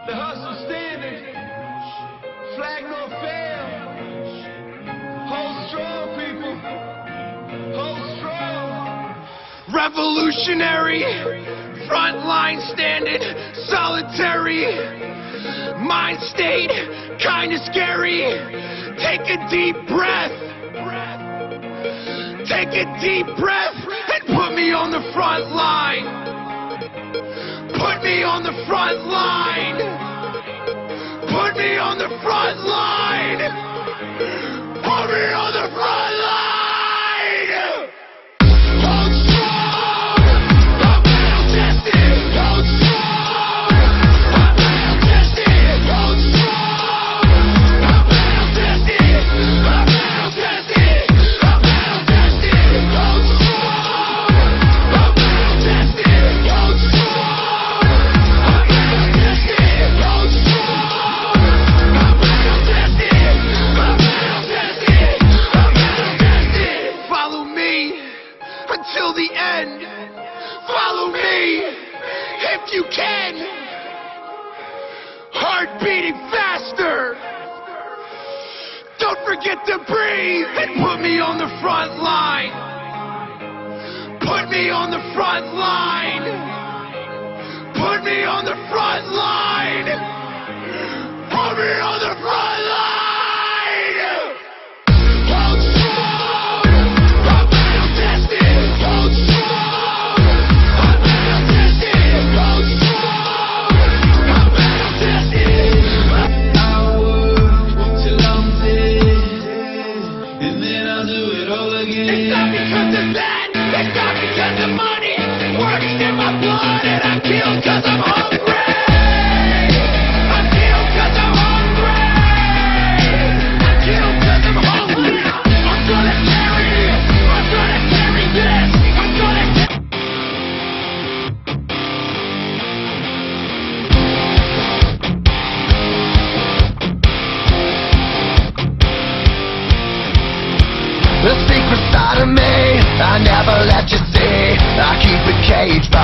The hustle standing, flag no fail. Hold strong, people. Hold strong. Revolutionary, front line standing, solitary. Mind state, kinda scary. Take a deep breath. Take a deep breath and put me on the front line. Put me on the front line. Put me on the front line. Put me on the front line. Hold strong. I'm battle tested. Hold strong. I'm battle tested. Hold strong. I'm battle tested. I'm battle tested. I'm battle tested. Hold strong. I'm battle tested. Hold strong. I'm battle tested. Hold strong. I'm battle tested. I'm battle tested. I'm battle tested. Follow me until the end. Follow me if you can. Heart beating faster. Don't forget to breathe and put me on the front line. Put me on the front line. Put me on the front line. Put me on the front line. Hold strong. I'm battle tested. Hold strong. I'm battle tested. Hold strong. I'm battle tested. I work till I'm dead, and then I'll do it all again. It's not because of that. It's not because of money. Works in my blood and I kill cause I'm hungry. I kill cause I'm hungry. I kill cause I'm hungry. I'm gonna carry this. I'm gonna carry this. I'm gonna carry. The secret side of me, I never let you see. I keep it caged by